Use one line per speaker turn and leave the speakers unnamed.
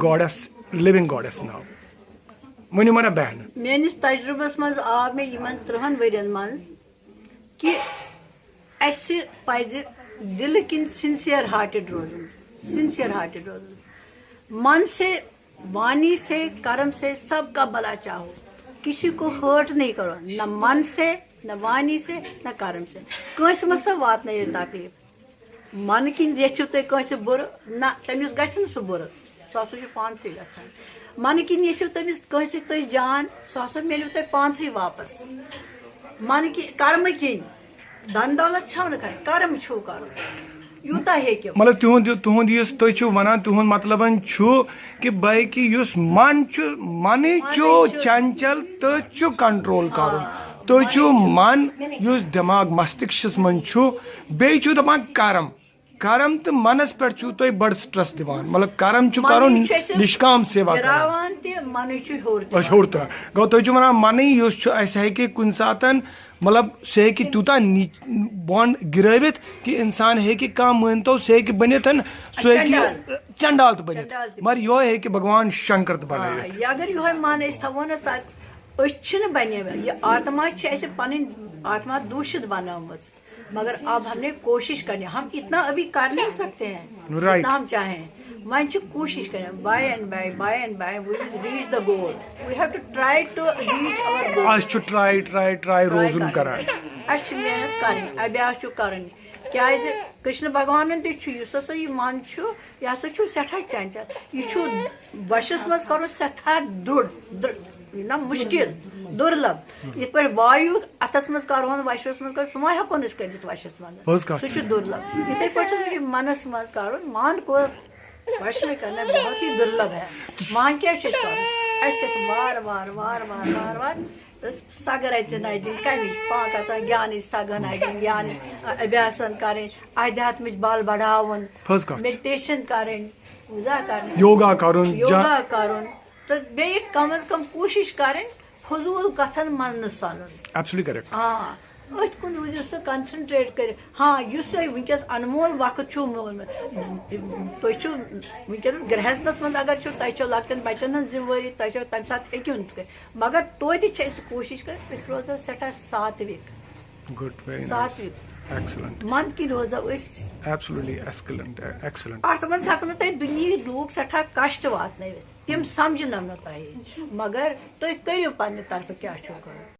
gods living gods ناو ؤنِو منا بہن
میٲنِس تجرُبس منٛز آو مےٚ یِمن 30 ؤرین منٛز کہِ اَسہِ پزِ دِلہٕ کِنۍ سِنسیر ہارٹِڈ روزُن من سے وانی سے کرم سے سب کا بھلا چاہو کسی کو ہرٹ نہیں کرو نہ من سے نہ وانی سے نہ کرم سے کٲنٛسہِ مہ سا واتنٲیِو تکلیٖف من کِنۍ یژھِو تُہۍ کٲنٛسہِ بُرٕ نہ تٔمِس گژھِ نہٕ سُہ بُرٕ سُہ ہسا چھُ پانسٕے گژھان من کِنۍ یژھِو تٔمِس کٲنٛسہِ تُہۍ جان سُہ ہسا میلیو تۄہہِ پانسٕے واپس من کِنۍ کرمہٕ کِنۍ دن دولت چھو نہٕ کرٕنۍ کرم چھُو کرُن یوٗتاہ ہیٚکِو
مطلب تُہُنٛد یُس تُہۍ چھِو وَنان تُہُنٛد مطلب چھُ کہِ بلکہِ یُس من چھُ منٕے چھُ چنچل تٔتھۍ چھُ کنٹرول کرُن تُہۍ چھِو من یُس دٮ۪ماغ مستِشکس منٛز چھُ بیٚیہِ چھُو دپان کرم تہٕ منس پٮ۪ٹھ چھُو تُہۍ بڑٕ سٹرس دِوان مطلب کرم چھُ کرُن نشکام سیوا
گراوان تہِ منٕے چھُ ہیوٚر
ہیوٚر تران گوٚو تُہۍ چھِو ونان منٕے یُس چھُ اَسہِ ہیٚکہِ کُنہِ ساتن مطلب سُہ ہیٚکہِ تیوٗتاہ بۄن گرٲوِتھ کہِ انسان ہیٚکہِ کانٛہہ مٲنتو سُہ ہیٚکہِ بٔنِتھ سُہ ہیٚکہِ چنڈال تہِ بٔنِتھ مگر یہوے ہیٚکہِ بھگوان شنکر تہِ بنٲوِتھ
اگر یہوے من أسۍ تھاوو نا أسۍ چھِنہٕ بنیمٕتۍ یہِ آتما چھِ اَسہِ پنٕنۍ آتما دوٗشِت بنٲومٕژ مگر اب ہم نے کوشش کرنی ہم اتنا ابھی کر نہیں سکتے ہیں جتنا ہم چاہیں وۄنۍ چھِ کوشش کریں by and by we reach the goal we have to try to reach our goal
أسۍ چھُ ٹرائی روزُن کران
اَسہِ چھِ محنت کرٕنۍ ابیاس چھُ کرٕنۍ کیازِ کرشن بھگوانن تہِ چھُ یُس ہسا یہِ من چھُ یہِ ہسا چھُ سٮ۪ٹھاہ چنچل یہِ چھُ وشس منٛز کرُن سٮ۪ٹھاہ درٛڑ نہ مُشکِل دُرلب یِتھ پٲٹھۍ وایو اتھس منٛز کرہون وشس منٛز کرو سُہ ما ہیٚکون أسۍ کٔرِتھ وشس منٛز سُہ چھُ دُرلب یِتھے پٲٹھۍ چھُ منس منٛز کرُن مان کو وش میں کرنا بہت ہی دُرلب ہے مان کیٛاہ چھُ اَسہِ کرُن اَسہِ چھِ وار سگن اَتہِ نَیہِ دِنۍ کمِچ پانٛژھ گیانٕچ سگن اَتہِ دِنۍ گیانٕچ ابیاسن کرٕنۍ آدھیاتمٕچ بل بڑھاوُن میڈِٹیشن کرٕنۍ پوٗزا کرٕنۍ
یوگا کرُن
تہٕ بیٚیہِ کم از کم کوٗشش کرٕنۍ فضوٗل کتھن منٛز نہٕ ژَلُن أتھۍ کُن روٗزِو سُہ کنسنٹریٹ کٔرِتھ ہاں یُس تۄہہِ وٕنکیٚس انمول وقت چھُو تُہۍ چھِو وٕنکیٚنس گرہستس منٛز اگر چھِو تۄہہِ چھو لۄکٹٮ۪ن بچن ہٕنٛز ذمہٕ وٲری تۄہہِ چھو تمہِ ساتہٕ ہیٚکِو نہٕ کٔرِتھ مگر توتہِ چھِ أسۍ کوٗشش کران أسۍ روزو سٮ۪ٹھاہ ساتوِک من کِنۍ روزو أسۍ اتھ منٛز ہٮ۪کو نہٕ تۄہہِ دُنیہِکۍ لوٗکھ سٮ۪ٹھاہ کشٹ واتنٲوِتھ تِم سمجھنو نہٕ تۄہہِ مگر تُہۍ کٔرِو پننہِ طرفہٕ کیٛاہ چھُو کرُن